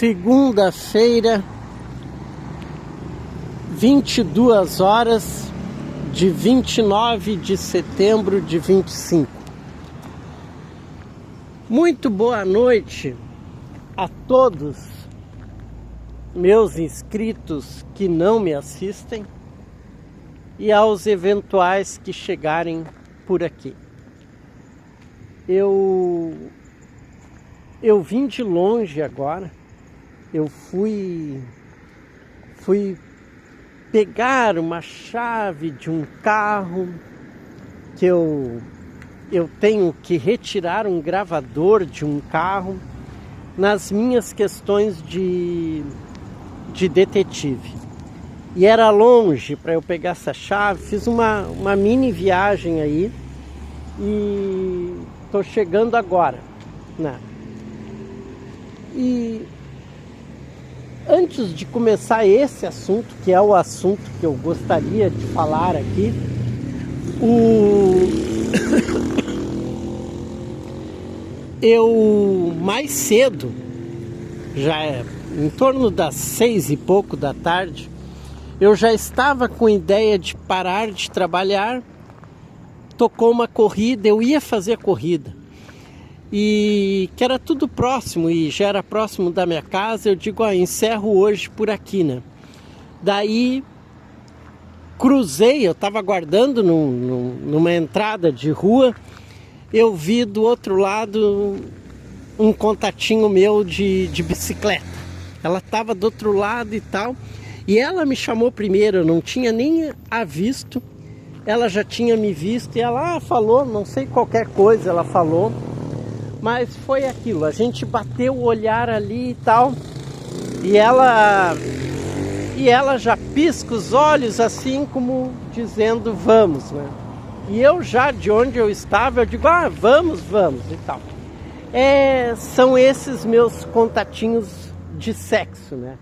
Segunda-feira, 22 horas de 29 de setembro de 25. Muito boa noite a todos meus inscritos que não me assistem e aos eventuais que chegarem por aqui. Eu vim de longe agora. Eu fui pegar uma chave de um carro que eu tenho que retirar um gravador de um carro nas minhas questões de detetive. E era longe para eu pegar essa chave. Fiz uma mini viagem aí e estou chegando agora, né? E antes de começar esse assunto, que é o assunto que eu gostaria de falar aqui, eu mais cedo, já é em torno das 6 e pouco da tarde, eu já estava com ideia de parar de trabalhar. Tocou uma corrida, eu ia fazer a corrida. E que era tudo próximo e já era próximo da minha casa. Eu digo, encerro hoje por aqui, né? Daí cruzei, eu estava aguardando numa entrada de rua. Eu vi do outro lado um contatinho meu de bicicleta. Ela estava do outro lado e tal. E ela me chamou primeiro, eu não tinha nem a visto. Ela já tinha me visto e ela falou, não sei, qualquer coisa ela falou. Mas foi aquilo, a gente bateu o olhar ali e tal, e ela já pisca os olhos assim como dizendo vamos, né? E eu já de onde eu estava, eu digo, vamos e tal. São esses meus contatinhos de sexo, né?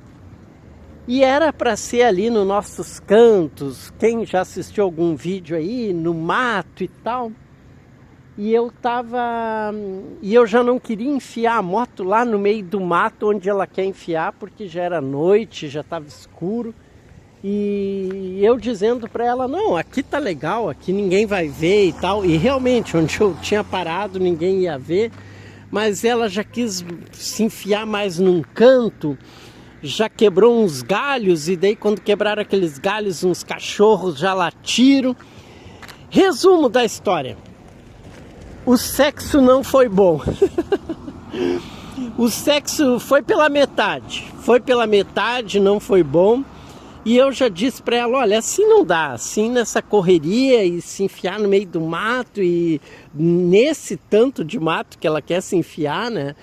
E era para ser ali nos nossos cantos, quem já assistiu algum vídeo aí, no mato e tal. E eu já não queria enfiar a moto lá no meio do mato onde ela quer enfiar, porque já era noite, já estava escuro. E eu dizendo para ela, não, aqui tá legal, aqui ninguém vai ver e tal. E realmente, onde eu tinha parado, ninguém ia ver. Mas ela já quis se enfiar mais num canto, já quebrou uns galhos, e daí quando quebraram aqueles galhos, uns cachorros já latiram. Resumo da história. O sexo não foi bom. O sexo foi pela metade, não foi bom. E eu já disse para ela, olha, assim não dá, assim nessa correria e se enfiar no meio do mato e nesse tanto de mato que ela quer se enfiar, né?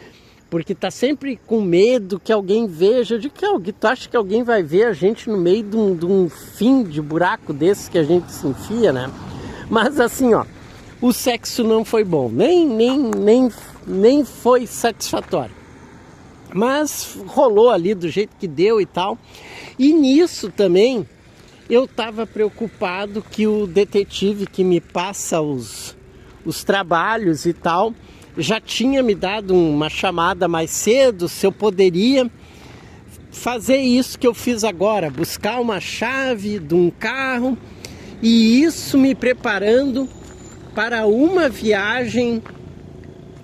Porque tá sempre com medo que alguém veja. Eu digo, tu acha que alguém vai ver a gente no meio de um fim de buraco desse que a gente se enfia, né? Mas assim, o sexo não foi bom, nem foi satisfatório. Mas rolou ali do jeito que deu e tal. E nisso também eu estava preocupado que o detetive que me passa os trabalhos e tal já tinha me dado uma chamada mais cedo, se eu poderia fazer isso que eu fiz agora, buscar uma chave de um carro, e isso me preparando para uma viagem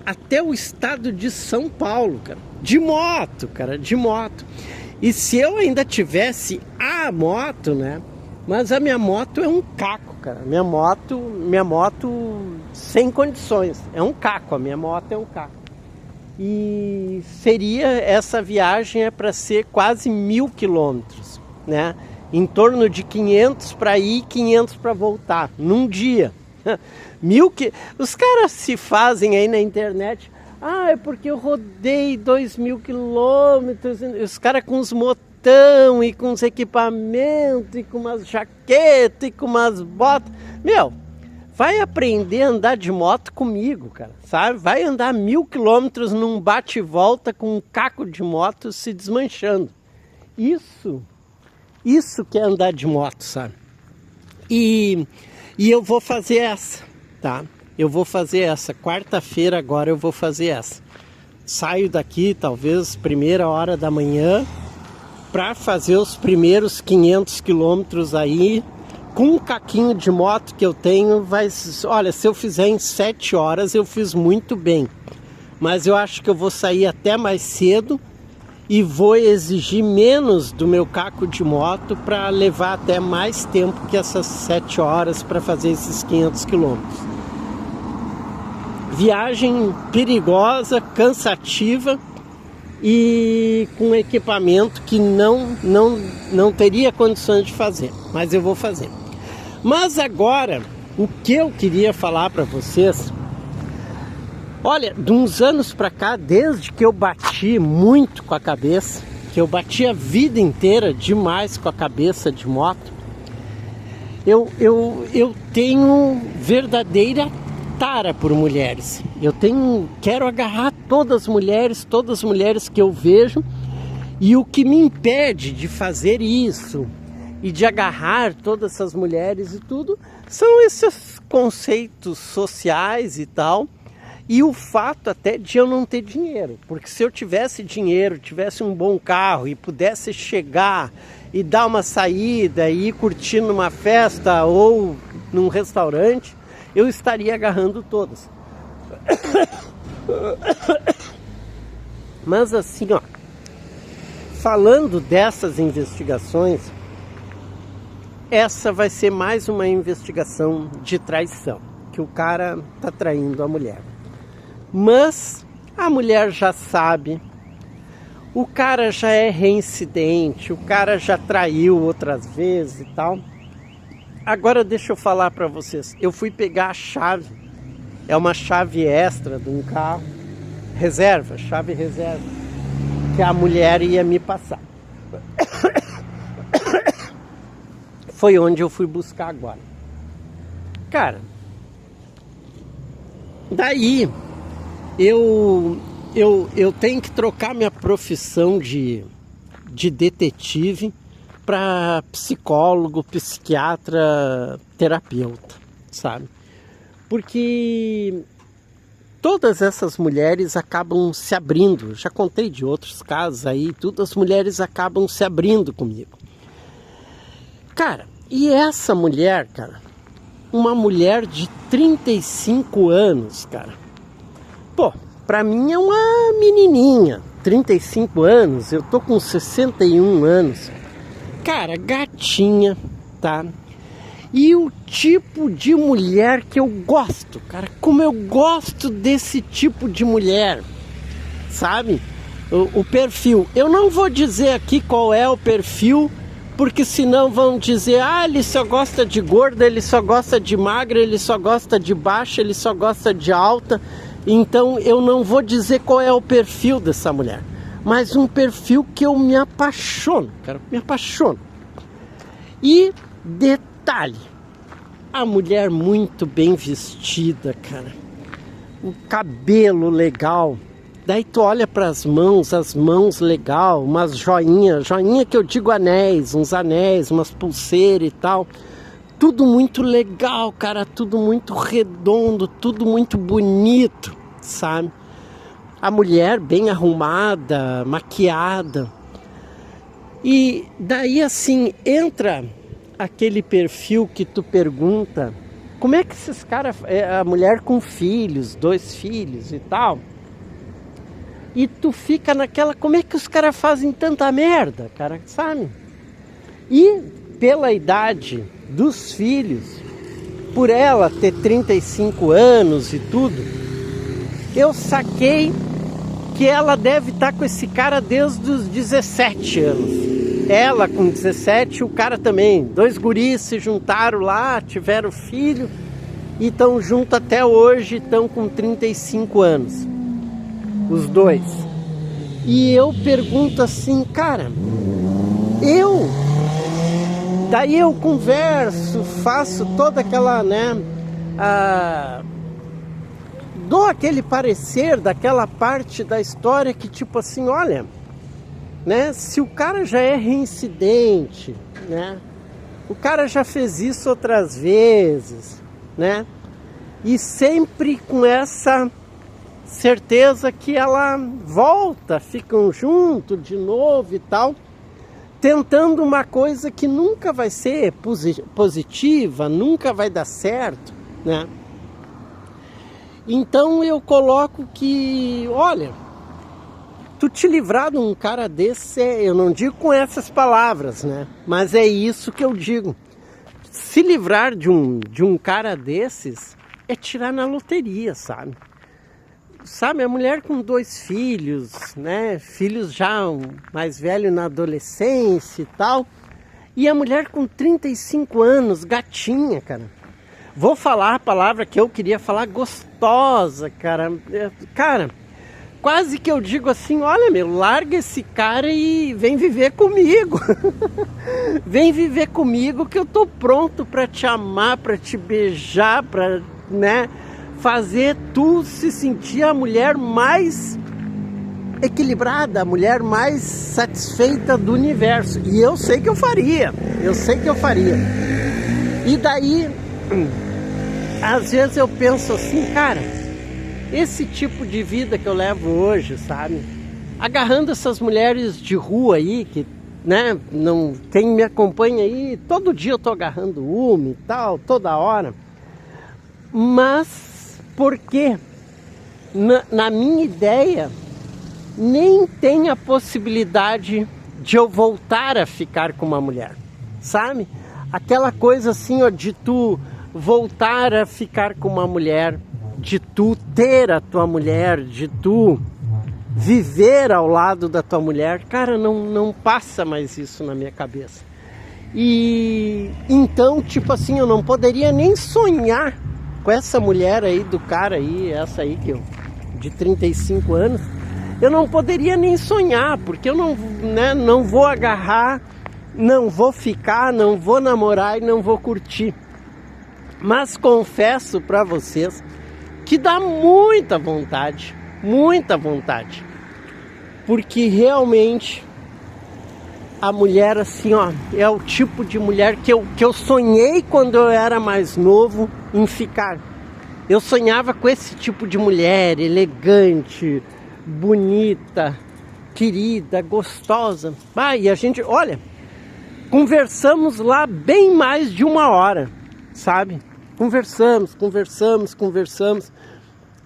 até o estado de São Paulo, cara. De moto. E se eu ainda tivesse a moto, né? Mas a minha moto é um caco, cara. Minha moto sem condições. É um caco, a minha moto é um caco. E essa viagem para ser quase 1.000 quilômetros, né? Em torno de 500 para ir e 500 para voltar, num dia. Os caras se fazem aí na internet, é porque eu rodei 2.000 quilômetros, os caras com os motão e com os equipamentos e com umas jaquetas e com umas botas. Vai aprender a andar de moto comigo, cara, sabe? Vai andar 1.000 quilômetros num bate e volta com um caco de moto se desmanchando. Isso que é andar de moto, sabe? E eu vou fazer essa, tá? Eu vou fazer essa. Quarta-feira agora eu vou fazer essa. saio daqui talvez primeira hora da manhã para fazer os primeiros 500 quilômetros aí. Com um caquinho de moto que eu tenho, olha, se eu fizer em 7 horas eu fiz muito bem. Mas eu acho que eu vou sair até mais cedo e vou exigir menos do meu caco de moto para levar até mais tempo que essas 7 horas para fazer esses 500 quilômetros. Viagem perigosa, cansativa e com equipamento que não teria condições de fazer, mas eu vou fazer. Mas agora, o que eu queria falar para vocês, olha, de uns anos para cá, desde que eu bati muito com a cabeça, que eu bati a vida inteira demais com a cabeça de moto, eu tenho verdadeira tara por mulheres. Quero agarrar todas as mulheres que eu vejo, e o que me impede de fazer isso e de agarrar todas essas mulheres e tudo, são esses conceitos sociais e tal, e o fato até de eu não ter dinheiro, porque se eu tivesse dinheiro, tivesse um bom carro e pudesse chegar e dar uma saída e ir curtindo uma festa ou num restaurante, eu estaria agarrando todas. Mas assim, ó, falando dessas investigações, essa vai ser mais uma investigação de traição, que o cara tá traindo a mulher. Mas a mulher já sabe, o cara já é reincidente, o cara já traiu outras vezes e tal. Agora deixa eu falar para vocês, eu fui pegar a chave, é uma chave extra de um carro, reserva, chave reserva, que a mulher ia me passar. Foi onde eu fui buscar agora. Cara, daí eu tenho que trocar minha profissão de detetive para psicólogo, psiquiatra, terapeuta, sabe? Porque todas essas mulheres acabam se abrindo. Já contei de outros casos aí, todas as mulheres acabam se abrindo comigo. Cara, e essa mulher, cara, uma mulher de 35 anos, cara, pô, pra mim é uma menininha, 35 anos, eu tô com 61 anos, cara, gatinha, tá? E o tipo de mulher que eu gosto, cara, como eu gosto desse tipo de mulher, sabe? O perfil, eu não vou dizer aqui qual é o perfil, porque senão vão dizer, ele só gosta de gorda, ele só gosta de magra, ele só gosta de baixa, ele só gosta de alta. Então eu não vou dizer qual é o perfil dessa mulher, mas um perfil que eu me apaixono, cara, me apaixono. E detalhe, a mulher muito bem vestida, cara, o cabelo legal. Daí tu olha para as mãos legal, umas joinha que eu digo anéis, uns anéis, umas pulseiras e tal. Tudo muito legal, cara, tudo muito redondo, tudo muito bonito, sabe? A mulher bem arrumada, maquiada. E daí assim, entra aquele perfil que tu pergunta, como é que esses caras, a mulher com filhos, 2 filhos e tal... E tu fica naquela, como é que os caras fazem tanta merda, cara, sabe? E pela idade dos filhos, por ela ter 35 anos e tudo, eu saquei que ela deve estar com esse cara desde os 17 anos. Ela com 17, o cara também. 2 guris se juntaram lá, tiveram filho e estão juntos até hoje, estão com 35 anos. Os 2. E eu pergunto assim, cara, daí eu converso, faço toda aquela, né, dou aquele parecer daquela parte da história que tipo assim, olha, né, se o cara já é reincidente, né, o cara já fez isso outras vezes, né, e sempre com essa certeza que ela volta, ficam junto de novo e tal, tentando uma coisa que nunca vai ser positiva, nunca vai dar certo, né? Então eu coloco que, olha, tu te livrar de um cara desse, eu não digo com essas palavras, né? Mas é isso que eu digo. Se livrar de um cara desses é tirar na loteria, sabe? Sabe, a mulher com 2 filhos, né? Filhos já mais velho na adolescência e tal. E a mulher com 35 anos, gatinha, cara. Vou falar a palavra que eu queria falar, gostosa, cara. Cara, quase que eu digo assim, olha meu, larga esse cara e vem viver comigo. Vem viver comigo que eu tô pronto para te amar, para te beijar, para, né, fazer tu se sentir a mulher mais equilibrada, a mulher mais satisfeita do universo. E eu sei que eu faria, E daí, às vezes eu penso assim, cara, esse tipo de vida que eu levo hoje, sabe? Agarrando essas mulheres de rua aí, que, né, não, quem me acompanha aí, todo dia eu tô agarrando uma e tal, toda hora. Mas, porque na minha ideia, nem tem a possibilidade de eu voltar a ficar com uma mulher, sabe? Aquela coisa assim, ó, de tu voltar a ficar com uma mulher, de tu ter a tua mulher, de tu viver ao lado da tua mulher, cara, não passa mais isso na minha cabeça. E então, tipo assim, eu não poderia nem sonhar com essa mulher aí do cara aí, essa aí que eu, de 35 anos, eu não poderia nem sonhar, porque eu não, né, não vou agarrar, não vou ficar, não vou namorar e não vou curtir. Mas confesso para vocês que dá muita vontade, porque realmente a mulher assim, ó, é o tipo de mulher que eu sonhei quando eu era mais novo em ficar. Eu sonhava com esse tipo de mulher, elegante, bonita, querida, gostosa. Ah, e a gente, olha, conversamos lá bem mais de 1 hora, sabe? Conversamos.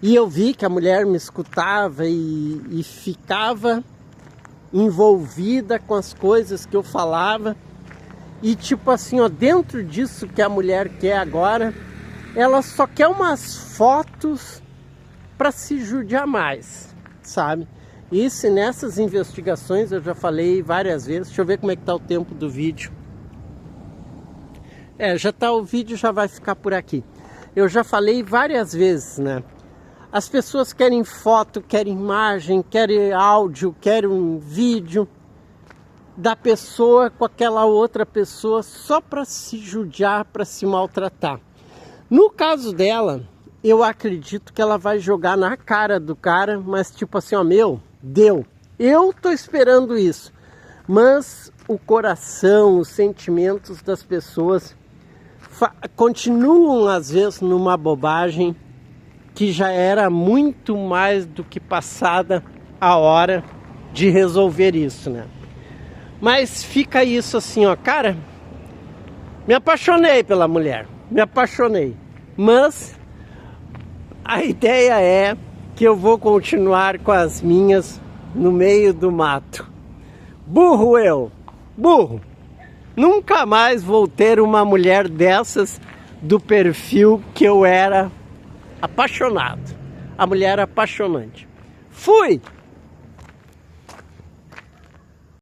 E eu vi que a mulher me escutava e ficava envolvida com as coisas que eu falava. E tipo assim, ó, dentro disso que a mulher quer agora, ela só quer umas fotos para se judiar mais, sabe? E se nessas investigações eu já falei várias vezes. Deixa eu ver como é que tá o tempo do vídeo. Já tá, o vídeo já vai ficar por aqui. Eu já falei várias vezes, né? As pessoas querem foto, querem imagem, querem áudio, querem um vídeo da pessoa com aquela outra pessoa só para se judiar, para se maltratar. No caso dela, eu acredito que ela vai jogar na cara do cara, mas tipo assim, ó, meu, deu. Eu tô esperando isso. Mas o coração, os sentimentos das pessoas continuam às vezes numa bobagem que já era muito mais do que passada a hora de resolver isso, né? Mas fica isso assim, ó, cara, me apaixonei pela mulher, me apaixonei, mas a ideia é que eu vou continuar com as minhas no meio do mato. Burro eu, burro! Nunca mais vou ter uma mulher dessas do perfil que eu era apaixonado. A mulher apaixonante. Fui!